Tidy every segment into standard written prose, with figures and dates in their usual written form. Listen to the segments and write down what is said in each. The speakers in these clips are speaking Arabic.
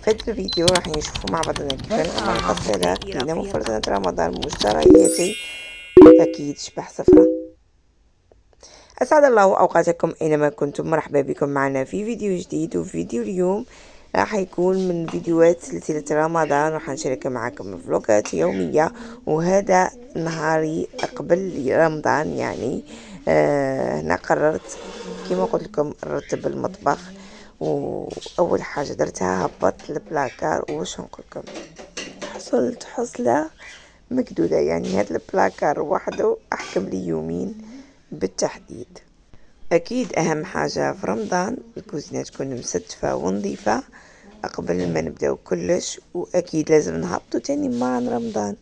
في هذا الفيديو راح نشوفوا مع بعضنا كيف نعمل غسالة كلينة مفرزة رمضان. مشترياتي أكيد شبح صفرة. أسعد الله أوقاتكم أينما كنتم، مرحبا بكم معنا في فيديو جديد. وفي فيديو اليوم راح يكون من فيديوهات سلسلة رمضان، راح نشارك معكم فلوقات يومية، وهذا نهاري قبل رمضان. يعني هنا قررت كما قلت لكم نرتب المطبخ، واول حاجه درتها هبطت البلاكار. واش نقول لكم، حصلت حصله مكدوده. يعني هذا البلاكار وحده احكم لي يومين بالتحديد. اكيد اهم حاجه في رمضان الكوزينه تكون مستفه ونظيفه قبل ما نبداو كلش. واكيد لازم نهبطوا تاني معن رمضان.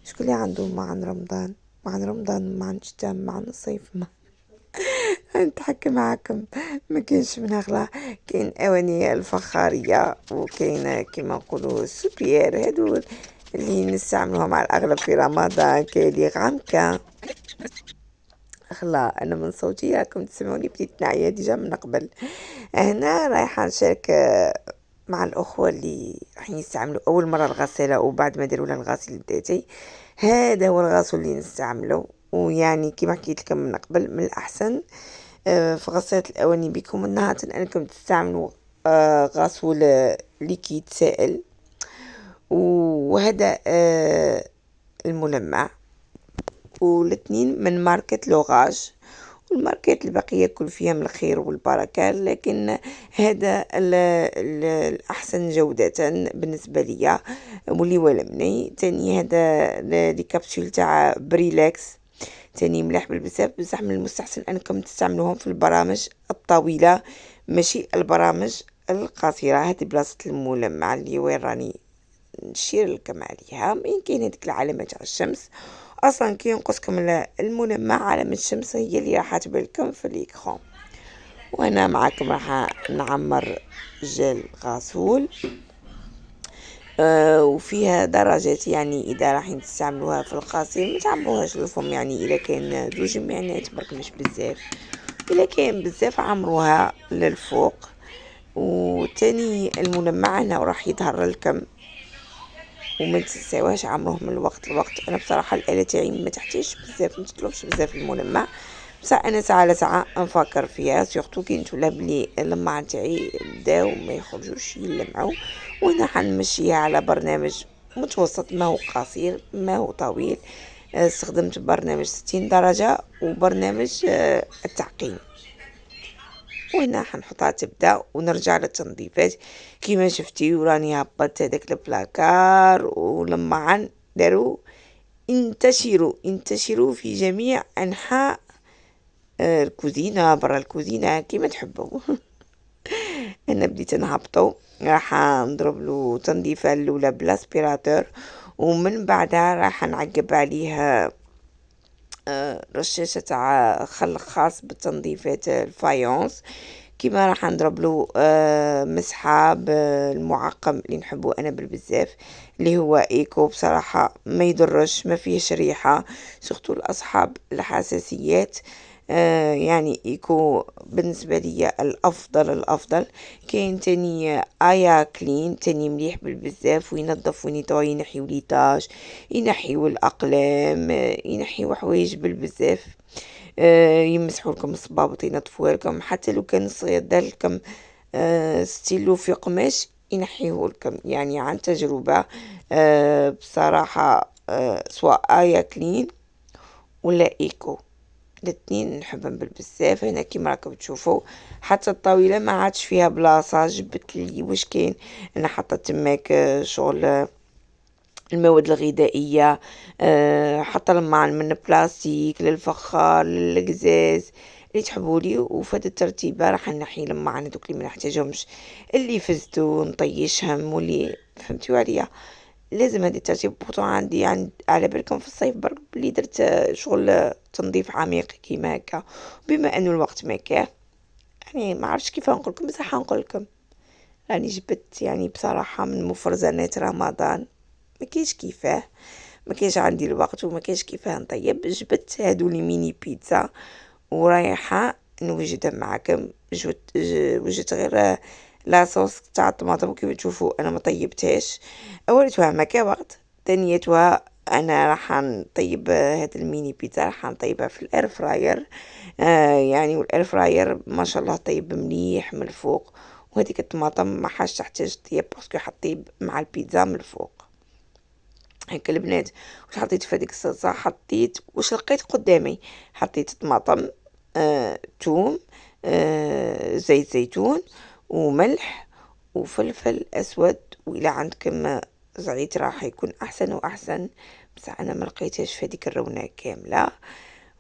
شكون اللي عنده معن رمضان؟ معن رمضان، معن الشتاء، معن الصيف، نتحكم معاكم. ما كاينش من غلا. كاين اواني الفخاريه، وكاين كيما نقولوا السوبيير، هادو اللي نستعملوهم على الاغلب في رمضان. كاين لي غامكا. خلا انا من صوتي راكم تسمعوني بديت نعيا ديجا من قبل. هنا رايحه نشارك مع الاخوه اللي راح يستعملوا اول مره الغساله، وبعد ما داروا لها الغسيل الذاتي. هذا هو الغاسول اللي نستعمله. ويعني كما حكيت لكم من قبل، من الاحسن في غسالة الأواني بكم النهار أنكم تستعملوا غسول ليكيد سائل، وهذا الملمع، والاثنين من ماركة لوغاج. والماركات البقية كل فيها من الخير والبركة، لكن هذا الأحسن جودة بالنسبة لي واللي ولمني. تاني هذا لي كابسول تاع بريلاكس، تاني مليح بالبزاف. بصح من المستحسن انكم تستعملوهم في البرامج الطويلة، ماشي البرامج القصيرة. هذه بلاصة الملمع اللي وين راني نشير لكم عليها. من كاين هذيك العلامة تاع الشمس، اصلا كي ينقصكم الملمع علامة الشمس هي اللي راح تبان لكم في الاكران. وانا معكم راح نعمر جل غسول. وفيها درجات، يعني اذا راح تستعملوها في القصير ما تعمروهاش للفم. يعني اذا كان زوج معنات برك مش بزاف، اذا كان بزاف عمروها للفوق. وتاني الملمع هنا راح يظهر لكم، وما تنساوهاش عمروه من الوقت لوقت. انا بصراحه الاله تاعي ما تحتاجش بزاف، ما تطلبش بزاف الملمع، بصح انا ساعه لساعه نفكر فيها، سورتو كي نتولى بلي اللماع تاعي بداو ما يخرجوش يلمعوا. وانا حنمشيها على برنامج متوسط، ما هو قصير ما هو طويل. استخدمت برنامج 60 درجة وبرنامج التعقيم. وهنا حنحطها تبدا، ونرجع للتنظيفات. كيما شفتي وراني هبطت هذاك البلاكار، ولما داروا انتشروا في جميع انحاء الكوزينه، برا الكوزينه كيما تحبوا. انا بديت نهبطو، راح نضرب له تنظيفه الاولى بالاسبيراتور، ومن بعدها راح نعقب عليها رشاشة تاع خل خاص بتنظيفات الفايونس. كيما راح نضرب له مسحه بالمعقم اللي نحبه انا بالبزاف، اللي هو ايكو. بصراحه ما يضرش، ما فيهش ريحه، سورتو الاصحاب الحساسيات. يعني ايكو بالنسبه لي الافضل. كاين تاني ايا كلين، تاني مليح بالبزاف، وينظف وينيطوي، ينحيو ليطاج، ينحيو الاقلام، ينحيو حوايج بالبزاف. يمسحوا لكم الصبابط، ينظفوها لكم. حتى لو كان الصياد دار لكم ستيلو في قماش ينحيه لكم، يعني عن تجربة. بصراحة سواء ايا كلين ولا ايكو، الاثنين نحبهم بالبزاف. هنا كيما راكم تشوفوا حتى الطاوله ما عادش فيها بلاصه. جبت لي واش كاين، انا حطيت تماك شغل المواد الغذائيه، حتى الماء من البلاستيك للفخار للقزاز اللي تحبوا لي. وفهاد الترتيبه راح نحي لما هذوك اللي ما نحتاجهمش، اللي فزتو نطيشهم، واللي فهمتوا عليا. لازم هذه الترتيب بوطون عندي. يعني على بالكم في الصيف برك بلي درت شغل تنظيف عميق كيما هكا، بما انه الوقت ما كان. يعني ما عرفتش كيف نقول لكم، بصح نقول لكم راني جبت يعني بصراحه من مفرزنات رمضان. ما كاينش كيفاه، ما كاينش عندي الوقت وما كاينش كيفاه نطيب. جبت هادو لي ميني بيتزا ورايحه نوجدها معكم. وجدت غير لاصوص تاع الطماطم كيف تشوفوا انا ما طيبتهاش. اولتها ما كان وقت، ثانيتها انا راح نطيب هاد الميني بيتزا راح نطيبها في الاير فراير. يعني والاير فراير ما شاء الله طيب مليح من الفوق. وهذيك الطماطم ما حاش تحتاج طيب باسكو حطيب مع البيتزا من الفوق. هكا البنات واش حطيت في هذيك الصلصه؟ حطيت واش لقيت قدامي، حطيت طماطم، توم، زيت زيتون وملح وفلفل اسود، والى عندكم زعيت راح يكون احسن واحسن، بس انا ما لقيتهاش في هذيك الرونه كامله.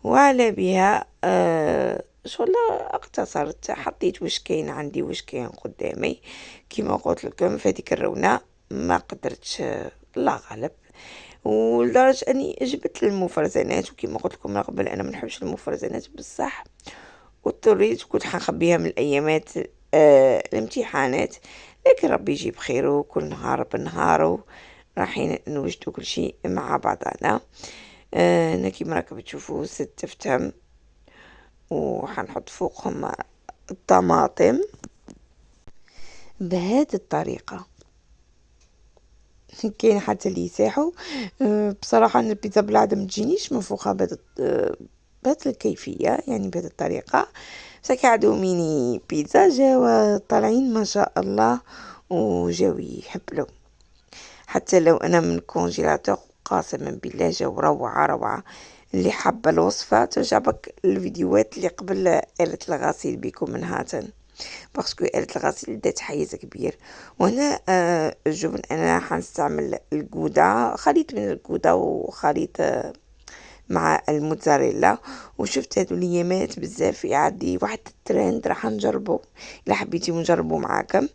وعلى بها شغل اقتصرت، حطيت واش كاين عندي واش كاين قدامي. كيما قلت لكم في هذيك الرونه ما قدرتش، الله غالب، ولدرجة اني جبت المفرزنات، وكيما قلت لكم من قبل انا ما نحبش المفرزنات بصح، واضطريت كنت حنخبيها من الايامات الامتحانات، لكن ربي يجيب خيره، كل نهار بنهاره رايحين نوجدوا كل شيء مع بعضنا. انا كيما راكم تشوفوا ستفتهم، وحنحط فوقهم الطماطم بهذه الطريقه. كاين حتى اللي يساحوا. بصراحه أنا البيتزا بالعاده ما تجينيش منفوخه بهذه الكيفيه، يعني بهذه الطريقه. فكعدو ميني بيتزا جاوا طالعين ما شاء الله، وجاو يحبلو. حتى لو انا من كونجيلاتور قاسما بالله جاو روعه روعه. اللي حابه الوصفه تجربك الفيديوهات اللي قبل آلة الغسيل بكم من هاتن، باسكو آلة الغسيل دات حيز كبير. وهنا الجبن انا حنستعمل الجودا، خليط من الجودا وخليط مع الموتزاريلا. وشفت هادو اليامات بزاف يعدي واحد الترند راح نجربه، الا حبيتي نجربه معاكم.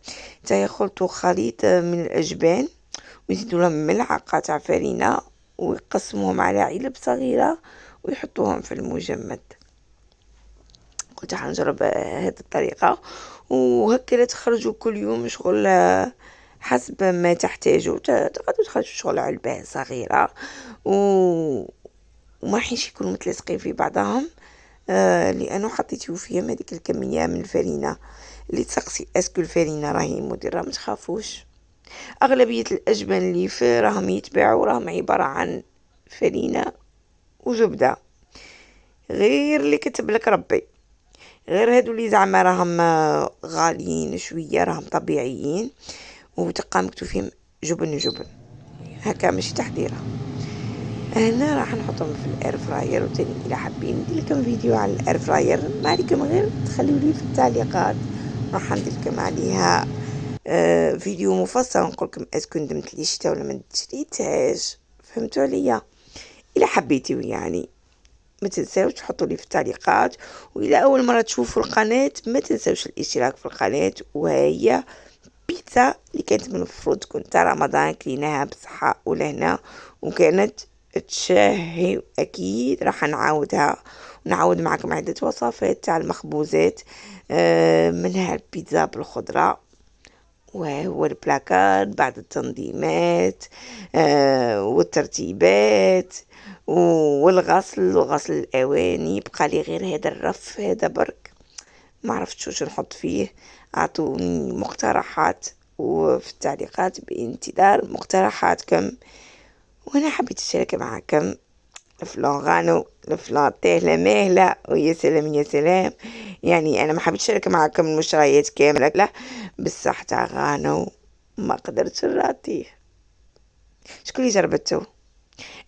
تا خلطوا خليط من الاجبان ويزيدوا لهم ملعقه تاع فرينه، ويقسموهم على علب صغيره ويحطوهم في المجمد. كنت حنجرب هذه الطريقه، وهكذا تخرجوا كل يوم شغل حسب ما تحتاجوا. تقدروا تخرجوا شغل علبة صغيرة وما حيش يكونوا متلصقين في بعضهم. لانه حطيتو فيهم هذيك الكميه من الفرينه. اللي تسقسي اسكو الفرينه راهي مديره، ما تخافوش، اغلبيه الاجبان اللي في راهم يتباعوا راهم عباره عن فرينه وزبده، غير اللي كتب لك ربي. غير هادو اللي زعما راهم غاليين شويه راهم طبيعيين، وتلقى مكتوب فيهم جبن جبن هكا ماشي تحضيره. هنا راح نحطهم في الاير فراير. وتاني الى حابين ندير لكم فيديو على الاير فراير ما عليكم غير تخليوا لي في التعليقات، راح ندير لكم عليها فيديو مفصل نقول لكم اسكو ندمت لي شتا ولا ما شريتهاش. فهمتوا عليا؟ الى حبيتوا يعني ما تنساوش تحطوا لي في التعليقات. والى اول مره تشوفوا القناه ما تنساوش الاشتراك في القناه. وهي بيتزا اللي كانت من المفروض تكون تاع رمضان، كليناها بصحه ولهنا وكانت تشهي. اكيد راح نعاودها ونعاود معكم عده وصفات تاع المخبوزات، منها البيتزا بالخضره، وهو البلاكار بعد التنظيمات والترتيبات والغسل وغسل الاواني. بقى لي غير هذا الرف هذا برك ما عرفتش واش نحط فيه. اعطوني مقترحات وفي التعليقات، بانتظار مقترحاتكم. وانا حبيت اشارك معكم الفلان غانو الفلان تهلا مهلا، ويا سلام يا سلام. يعني انا ما حبيتش اشارك معكم المشتريات كامله لا، بصح تاع غانو ما قدرتش نراضيه. شكون اللي جربته؟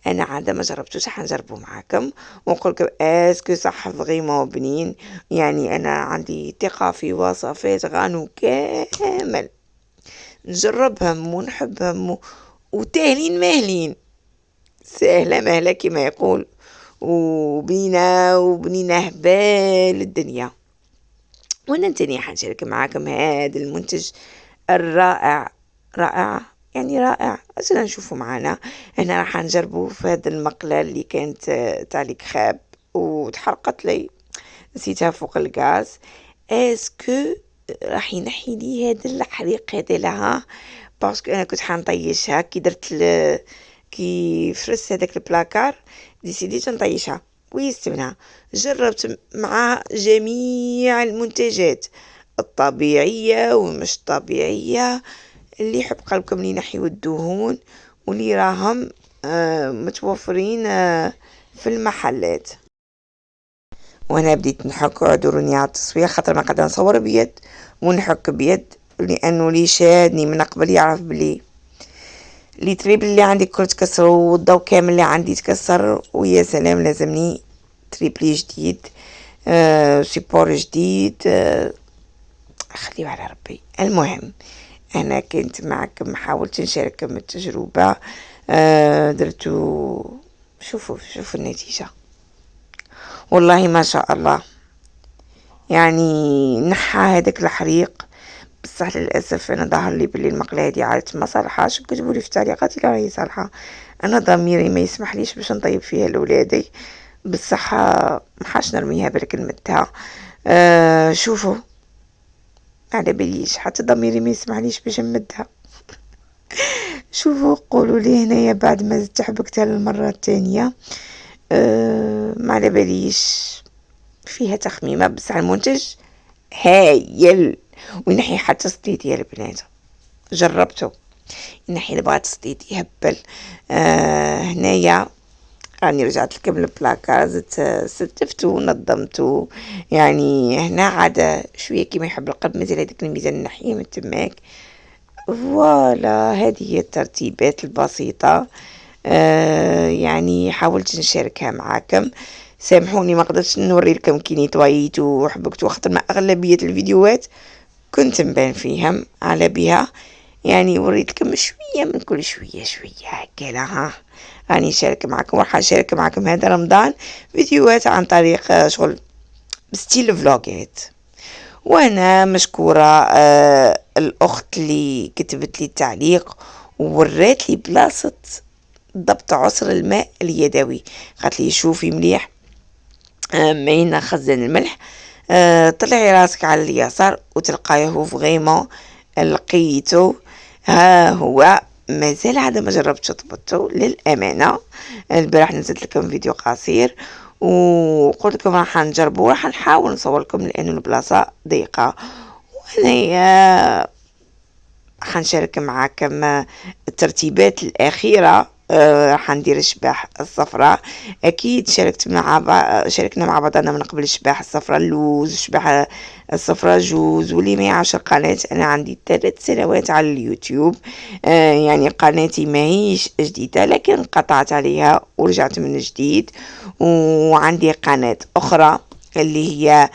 انا عاده ما جربتوش، حنجربه معاكم ونقول لكم اسكو صح فريمون بنين. يعني انا عندي ثقه في وصفات غانو كامل، نجربهم ونحبهم وتاهلين ماهلين، سهله مهله كما يقول، وبنينه هبال الدنيا. وانا تاني حنشارك معاكم هذا المنتج الرائع، رائع يعني رائع. اجل نشوفوا معنا. هنا راح نجربه في هذا المقلة اللي كانت تاع الكخاب وتحرقت لي، نسيتها فوق الغاز. اسكو راح ينحي لي هذا الحريق هذا لها، باسكو انا كنت حنطيشها كي درت كي فرست هذاك البلاكار ديسيديت نطيشها ويستمنها. جربت مع جميع المنتجات الطبيعية ومش طبيعية، اللي يحب قلبكم اللي ينحيو الدهون واللي راهم متوفرين في المحلات. وانا بديت نحك، اعذروني على التصوير خاطر ما قاعده نصور بيد ونحك بيد، لانه لي شادني من قبل يعرف بلي لي تريب اللي عندي كل تكسر والضو كامل اللي عندي تكسر، ويا سلام لازمني تريبلي جديد، سيبور جديد، خليه على ربي. المهم انا كنت معكم، حاولت نشارككم التجربة، درتو، شوفوا النتيجة، والله ما شاء الله. يعني نحى هذاك الحريق، بصح للاسف انا ظهر لي بلي المقله هذه عادت ما صالحاش، كتبوا لي في التعليقات لا راهي صالحه. انا ضميري ما يسمحليش باش نطيب فيها لولادي، بصح ما حاش نرميها بالك نمدها. شوفوا على باليش، حتى ضميري ما يسمحليش باش نمدها. شوفوا قولوا لي هنايا بعد ما تحبكتها للمره الثانيه، ما على باليش فيها تخميمه، بصح المنتج هايل وينحي حتى صديد يا البنات، جربته ينحي بغات صديد يهبل. هنايا راني رجعت لكم البلاكا، ستفتو ونظمتو، يعني هنا عاد شويه كيما يحب القلب مازال هذاك الميزان نحيه من تماك. فوالا هذه هي الترتيبات البسيطه، يعني حاولت نشاركها معاكم. سامحوني ما قدرتش نوري لكم كي نيطويت وحبكت، خاطر ما اغلبيه الفيديوهات كنت نبان فيهم على بها، يعني وريت لكم شويه من كل شويه هكا. ها راني نشارك معكم، راح نشارك معكم هذا رمضان فيديوهات عن طريق شغل بستيل فلوجات. وانا مشكوره الاخت اللي كتبت لي التعليق وورات لي بلاصه ضبط عصر الماء اليدوي، قالت لي شوفي مليح معين خزن الملح، طلعي راسك على اليسار وتلقايه فريمون لقيته. ها هو مازال عاد ما جربتش طبطته للامانه، البارح نزلت لكم فيديو قصير وقلت لكم راح نجربه، راح نحاول نصور لكم لانه البلاصه ضيقه. وانا حنشارك معاكم الترتيبات الاخيره. راح ندير الشباح الصفراء، اكيد شاركنا مع بعضنا من قبل الشباح الصفراء اللوز، الشباح الصفراء جوز، واللي ما يعرفش القناه انا عندي 3 سنوات على اليوتيوب، يعني قناتي ماهيش جديده لكن قطعت عليها ورجعت من جديد، وعندي قناه اخرى اللي هي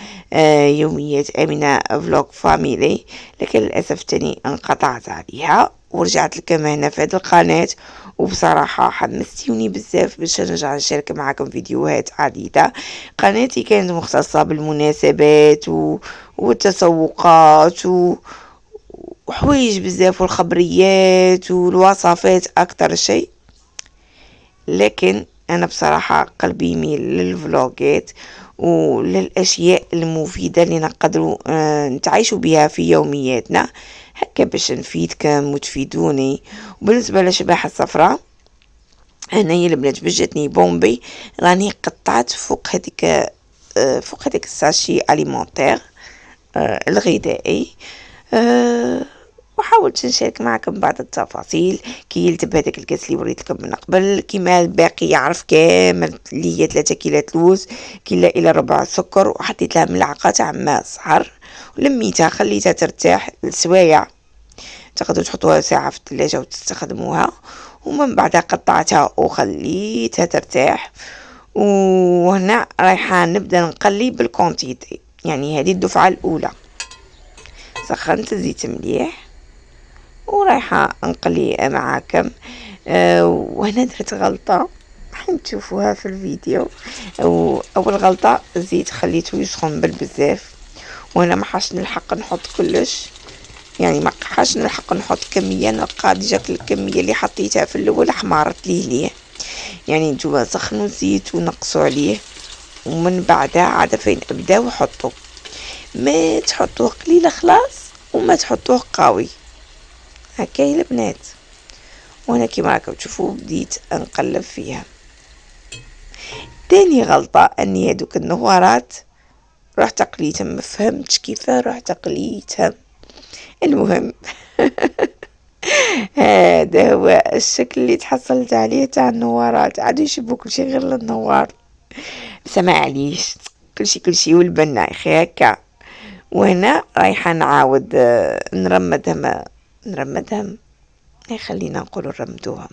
يوميات امينه فلوج فاميلي، لكن للاسف تاني انقطعت عليها ورجعت لكم هنا في هذه القناه، وبصراحة حمستيوني بزاف باش نرجع نشارك معكم فيديوهات عديدة. قناتي كانت مختصة بالمناسبات والتسوقات وحوايج بزاف والخبريات والوصفات اكتر شيء، لكن انا بصراحة قلبي يميل للفلوجات وللاشياء المفيدة اللي نقدروا نتعايشوا بها في يومياتنا هكا باش نفيدكم وتفيدوني. وبالنسبة للشباحة الصفراء هنايا البنات باش جاتني بومبي، راني قطعت فوق هذيك الساشي اليمونتير الغذائي، وحاولت نشارك معكم بعض التفاصيل كي يلتب هذاك الكاس اللي وريت لكم من قبل، كيما الباقي يعرف كامل اللي هي 3 كيلات لوز، كيلا الى ربع سكر، وحطيت لها ملعقه تاع ماء صحر ولميتها خليتها ترتاح لسوايع، تقدروا تحطوها ساعه في الثلاجه وتستخدموها، ومن بعد قطعتها وخليتها ترتاح. وهنا رايحه نبدا نقلي بالكونتيتي، يعني هذه الدفعه الاولى سخنت الزيت مليح ورايحه نقلي معاكم. وهنا درت غلطه حنشوفوها في الفيديو. اول غلطه الزيت خليته يسخن بالبزاف، وانا ما حاش نلحق نحط كلش، يعني ما حاش نلحق نحط كميه، نلقى ديجا الكميه اللي حطيتها في الاول حمارت ليه، يعني نتوما سخنوا الزيت ونقصوا عليه ومن بعدها عاد فين ابداو وحطوا، ما تحطوه قليل خلاص وما تحطوه قوي هكا يا البنات. وانا كيما راكم تشوفوا بديت نقلب فيها. تاني غلطه اني هذوك النوارات رحت قليتهم، ما فهمتش كيف رحت قليتهم. المهم هذا هو الشكل اللي تحصلت عليه تاع النوارات، عادوا يشبوا كلشي غير للنوار. بس ما عليش، كلشي والبنا يا اخي هكا. وهنا رايحة نعاود نرمدهم خلينا نقول نرمدوهم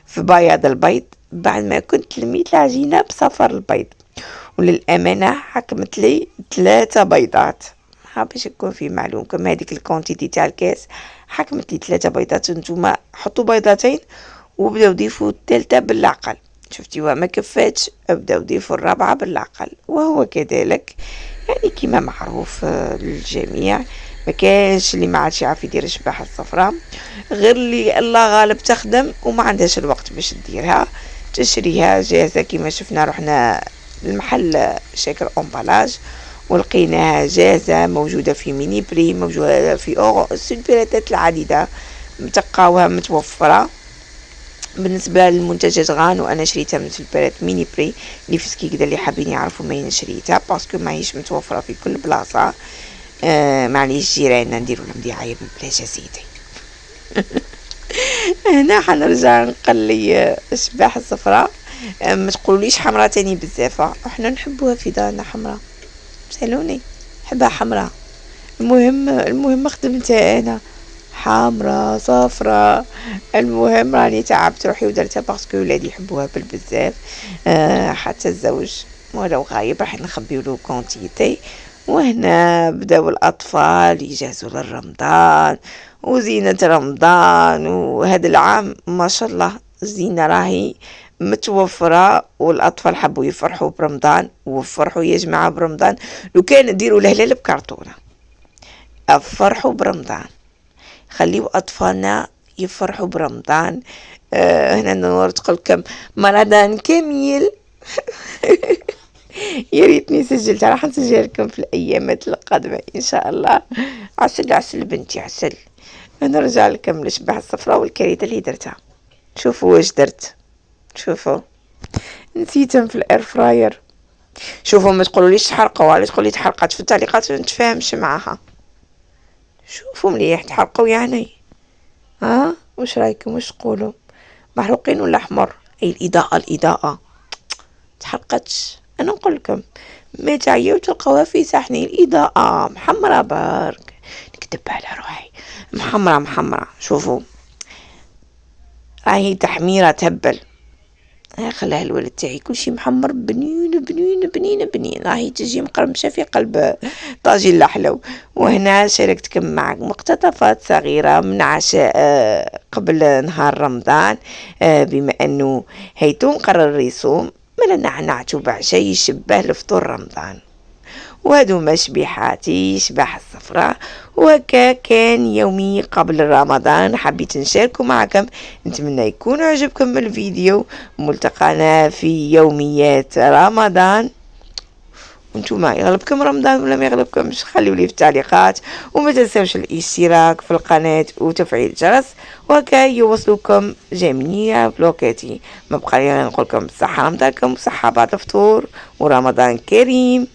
في بياض البيض بعد ما كنت لميت العجينة بصفر البيض. وللأمانة حكمت لي 3 بيضات، باش يكون في معلوم كما هذيك الكونتيتي تاع الكاس، حكمت لي 3 بيضات. نتوما حطوا بيضتين وبداو ضيفوا الثالثة بالعقل، شفتيوها ما كفاتش ابداو ضيفوا الرابعة بالعقل. وهو كذلك يعني كما معروف للجميع، ما كانش اللي ما عادش يعرف يدير الشباحة الصفراء، غير اللي الله غالب تخدم وما عندهاش الوقت باش تديرها، تشريها جاهزة. كما شفنا رحنا المحل شاكر امبالاج ولقيناها جاهزة، موجودة في ميني بري، موجودة في السوبرات العديدة، تلقاوها متوفرة. بالنسبة للمنتجات غان وانا شريتها من سوبرات ميني بري اللي في سكيكدا، اللي حابين يعرفوا ماين شريتها باسكو ماهيش متوفرة في كل بلاصة. معليش جيراننا نديرو لهم دعاية ببلاش سيدي. هنا حنرجع نقلي الشباح الصفراء. ما تقوليش حمراء تاني بزاف، احنا نحبوها في دارنا حمراء، سالوني حبها حمراء. المهم خدمتها انا حمراء صفراء. المهم راني تعبت روحي ودرتها باسكو ولادي يحبوها بالبزاف. حتى الزوج ولو غايب راح نخبيو له كونتيتي. وهنا بداو الاطفال يجهزوا للرمضان وزينة رمضان. وهذا العام ما شاء الله الزينة راهي متوفرة، والأطفال حبوا يفرحوا برمضان وفرحوا يا جماعة برمضان. لو كان ديروا الهلال بكرتونة افرحوا برمضان، خليوا أطفالنا يفرحوا برمضان. هنا نور تقول لكم رمضان كامل. يا ريتني سجلت، راح نسجل لكم في الأيامات القادمة إن شاء الله. عسل بنتي عسل. نرجع لكم الشباح الصفراء والكريدة اللي درتها. شوفوا واش درت، شوفوا نسيتهم في الاير فراير. شوفوا ما تقولوليش تحرقوا، على تقولي تحرقت في التعليقات ما نتفاهمش معاها. شوفوا مليح تحرقوا يعني. وش رايكم، وش تقولوا، محروقين ولا احمر؟ اي الاضاءة تحرقتش. انا نقول لكم ما تعيوا تلقاوها في صحني الاضاءة محمرة برك، نكتب على روحي محمرة. شوفوا راهي تحميرة تهبل. خليها الولد تاعي كلشي محمر بنين راهي تجي مقرمشة في قلب طاجين لحلو. وهنا شاركتكم معك مقتطفات صغيرة من عشاء قبل نهار رمضان. بما انه هيتو مقرر يصوم ملنا نعتو بعشاء يشبه لفطور رمضان. وهذو مشبيحاتي شباح الصفراء، وهكا كان يومي قبل رمضان. حبيت نشاركه معكم، نتمنى يكون عجبكم الفيديو. ملتقانا في يوميات رمضان. وانتوما يغلبكم رمضان ولا ما يغلبكمش؟ خليوا لي في التعليقات، وما تنسوش الاشتراك في القناة وتفعيل الجرس، وهكا يوصلكم جميع فلوقاتي. ما بقى لي نقول لكم صحة رمضانكم وصحة بعد الفطور ورمضان كريم.